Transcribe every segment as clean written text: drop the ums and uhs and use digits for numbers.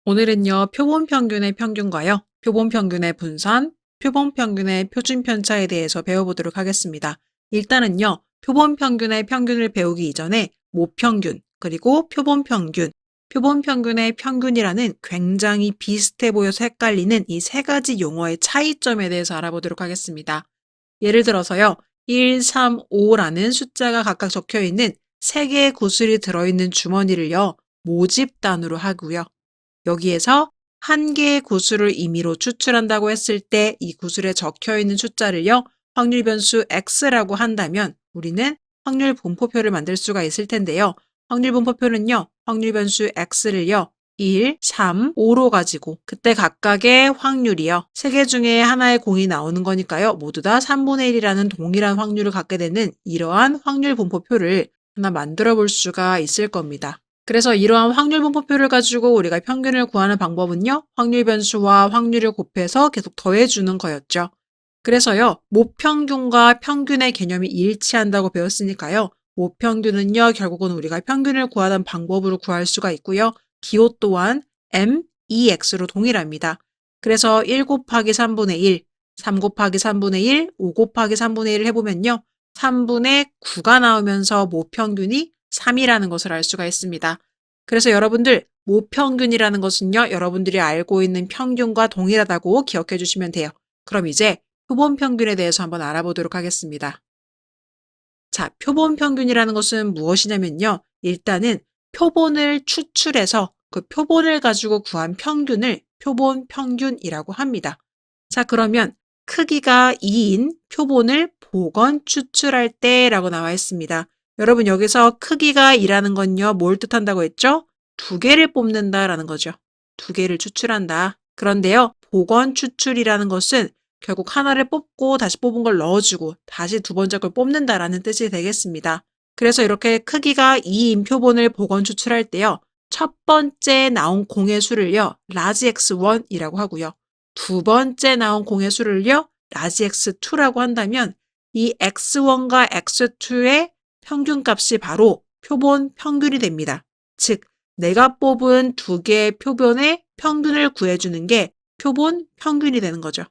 오늘은요, 표본 평균의 평균과요, 표본 평균의 분산, 표본 평균의 표준 편차에 대해서 배워보도록 하겠습니다. 일단은요, 표본 평균의 평균을 배우기 이전에 모평균, 그리고 표본 평균의 평균이라는 굉장히 비슷해 보여서 헷갈리는 이 세 가지 용어의 차이점에 대해서 알아보도록 하겠습니다. 예를 들어서요, 1, 3, 5라는 숫자가 각각 적혀 있는 세 개의 구슬이 들어있는 주머니를요, 모집단으로 하고요. 여기에서 한 개의 구슬을 임의로 추출한다고 했을 때 이 구슬에 적혀 있는 숫자를요, 확률 변수 x라고 한다면 우리는 확률 분포표를 만들 수가 있을 텐데요. 확률 분포표는요, 확률 변수 x를요, 1, 3, 5로 가지고 그때 각각의 확률이요. 세 개 중에 하나의 공이 나오는 거니까요. 모두 다 3분의 1이라는 동일한 확률을 갖게 되는 이러한 확률 분포표를 하나 만들어 볼 수가 있을 겁니다. 그래서 이러한 확률 분포표를 가지고 우리가 평균을 구하는 방법은요, 확률 변수와 확률을 곱해서 계속 더해주는 거였죠. 그래서요, 모평균과 평균의 개념이 일치한다고 배웠으니까요, 모평균은요, 결국은 우리가 평균을 구하던 방법으로 구할 수가 있고요, 기호 또한 m, ex로 동일합니다. 그래서 1 곱하기 3분의 1, 3 곱하기 3분의 1, 5 곱하기 3분의 1을 해보면요, 3분의 9가 나오면서 모평균이 3이라는 것을 알 수가 있습니다. 그래서 여러분들 모평균이라는 것은요, 여러분들이 알고 있는 평균과 동일하다고 기억해 주시면 돼요. 그럼 이제 표본 평균에 대해서 한번 알아보도록 하겠습니다. 자, 표본 평균이라는 것은 무엇이냐면요. 일단은 표본을 추출해서 그 표본을 가지고 구한 평균을 표본 평균이라고 합니다. 자, 그러면 크기가 2인 표본을 복원 추출할 때라고 나와 있습니다. 여러분 여기서 크기가 2라는 건요. 뭘 뜻한다고 했죠? 두 개를 뽑는다라는 거죠. 두 개를 추출한다. 그런데요. 복원 추출이라는 것은 결국 하나를 뽑고 다시 뽑은 걸 넣어주고 다시 두 번째 걸 뽑는다라는 뜻이 되겠습니다. 그래서 이렇게 크기가 2인 표본을 복원 추출할 때요. 첫 번째 나온 공의 수를요. 라지 x1이라고 하고요. 두 번째 나온 공의 수를요. 라지 x2라고 한다면 이 x1과 x2의 평균값이 바로 표본 평균이 됩니다. 즉, 내가 뽑은 두 개의 표본의 평균을 구해주는 게 표본 평균이 되는 거죠.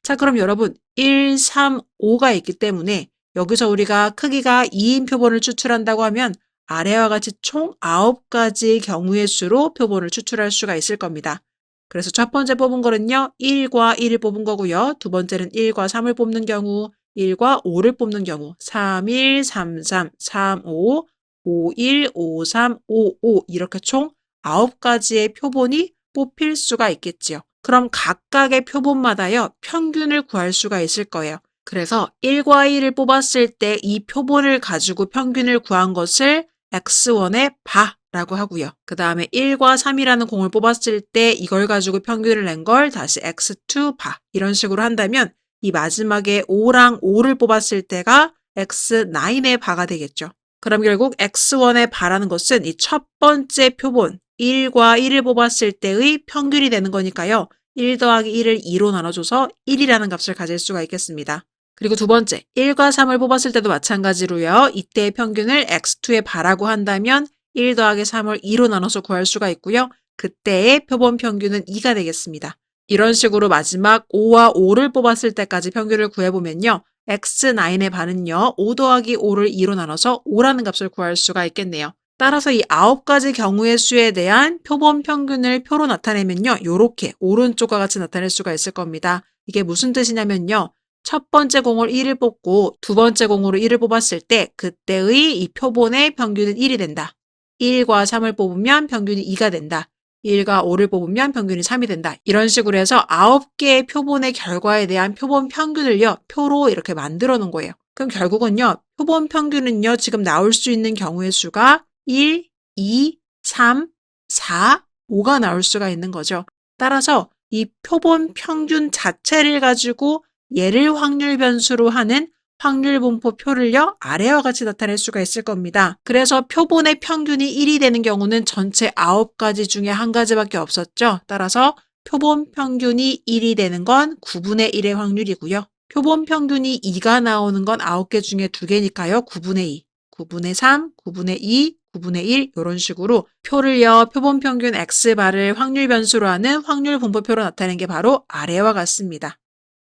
자, 그럼 여러분 1, 3, 5가 있기 때문에 여기서 우리가 크기가 2인 표본을 추출한다고 하면 아래와 같이 총 9가지 경우의 수로 표본을 추출할 수가 있을 겁니다. 그래서 첫 번째 뽑은 거는요. 1과 1을 뽑은 거고요. 두 번째는 1과 3을 뽑는 경우, 1과 5를 뽑는 경우, 3, 1, 3, 3, 3, 5, 5, 1, 5, 3, 5, 5 이렇게 총 9가지의 표본이 뽑힐 수가 있겠지요. 그럼 각각의 표본마다요, 평균을 구할 수가 있을 거예요. 그래서 1과 1을 뽑았을 때 이 표본을 가지고 평균을 구한 것을 x1의 바라고 하고요. 그 다음에 1과 3이라는 공을 뽑았을 때 이걸 가지고 평균을 낸 걸 다시 x2 바 이런 식으로 한다면 이 마지막에 5랑 5를 뽑았을 때가 x9의 바가 되겠죠. 그럼 결국 x1의 바라는 것은 이 첫 번째 표본 1과 1을 뽑았을 때의 평균이 되는 거니까요. 1 더하기 1을 2로 나눠줘서 1이라는 값을 가질 수가 있겠습니다. 그리고 두 번째, 1과 3을 뽑았을 때도 마찬가지로요. 이때의 평균을 x2의 바라고 한다면 1 더하기 3을 2로 나눠서 구할 수가 있고요. 그때의 표본 평균은 2가 되겠습니다. 이런 식으로 마지막 5와 5를 뽑았을 때까지 평균을 구해보면요. x9의 반은요. 5 더하기 5를 2로 나눠서 5라는 값을 구할 수가 있겠네요. 따라서 이 9가지 경우의 수에 대한 표본 평균을 표로 나타내면요. 이렇게 오른쪽과 같이 나타낼 수가 있을 겁니다. 이게 무슨 뜻이냐면요. 첫 번째 공을 1을 뽑고 두 번째 공으로 1을 뽑았을 때 그때의 이 표본의 평균은 1이 된다. 1과 3을 뽑으면 평균이 2가 된다. 1과 5를 뽑으면 평균이 3이 된다. 이런 식으로 해서 9개의 표본의 결과에 대한 표본 평균을요. 표로 이렇게 만들어 놓은 거예요. 그럼 결국은요. 표본 평균은요. 지금 나올 수 있는 경우의 수가 1, 2, 3, 4, 5가 나올 수가 있는 거죠. 따라서 이 표본 평균 자체를 가지고 얘를 확률 변수로 하는 확률 분포표를요. 아래와 같이 나타낼 수가 있을 겁니다. 그래서 표본의 평균이 1이 되는 경우는 전체 9가지 중에 한 가지밖에 없었죠. 따라서 표본 평균이 1이 되는 건 9분의 1의 확률이고요. 표본 평균이 2가 나오는 건 9개 중에 2개니까요. 9분의 2, 9분의 3, 9분의 2, 9분의 1 이런 식으로 표를요. 표본평균 X바를 확률 변수로 하는 확률 분포표로 나타내는 게 바로 아래와 같습니다.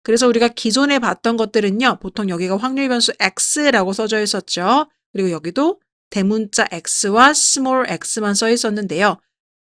그래서 우리가 기존에 봤던 것들은요. 보통 여기가 확률 변수 X라고 써져 있었죠. 그리고 여기도 대문자 X와 small x만 써 있었는데요.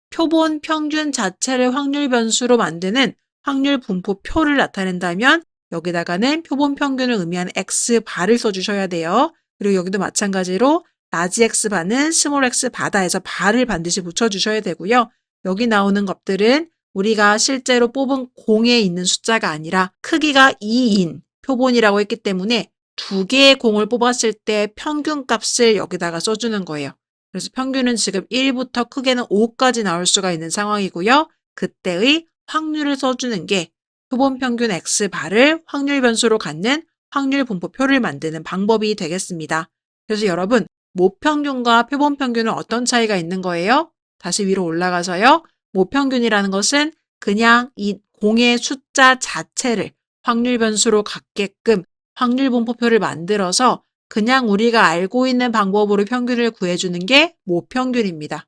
표본 평균 자체를 확률 변수로 만드는 확률 분포표를 나타낸다면 여기다가는 표본 평균을 의미하는 X바를 써주셔야 돼요. 그리고 여기도 마찬가지로 라지 X바는 스몰 X바다 해서 바를 반드시 붙여주셔야 되고요. 여기 나오는 것들은 우리가 실제로 뽑은 공에 있는 숫자가 아니라 크기가 2인 표본이라고 했기 때문에 두 개의 공을 뽑았을 때 평균 값을 여기다가 써주는 거예요. 그래서 평균은 지금 1부터 크게는 5까지 나올 수가 있는 상황이고요. 그때의 확률을 써주는 게 표본 평균 X바를 확률 변수로 갖는 확률 분포표를 만드는 방법이 되겠습니다. 그래서 여러분, 모평균과 표본 평균은 어떤 차이가 있는 거예요? 다시 위로 올라가서요. 모평균이라는 것은 그냥 이 공의 숫자 자체를 확률 변수로 갖게끔 확률 분포표를 만들어서 그냥 우리가 알고 있는 방법으로 평균을 구해주는 게 모평균입니다.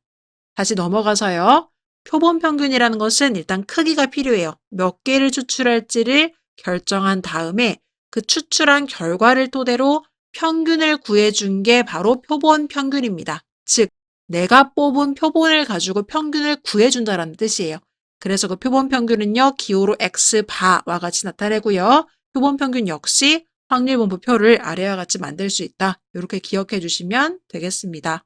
다시 넘어가서요. 표본 평균이라는 것은 일단 크기가 필요해요. 몇 개를 추출할지를 결정한 다음에 그 추출한 결과를 토대로 평균을 구해준 게 바로 표본 평균입니다. 즉, 내가 뽑은 표본을 가지고 평균을 구해준다는 뜻이에요. 그래서 그 표본 평균은요, 기호로 X바와 같이 나타내고요. 표본 평균 역시 확률 분포표를 아래와 같이 만들 수 있다. 이렇게 기억해 주시면 되겠습니다.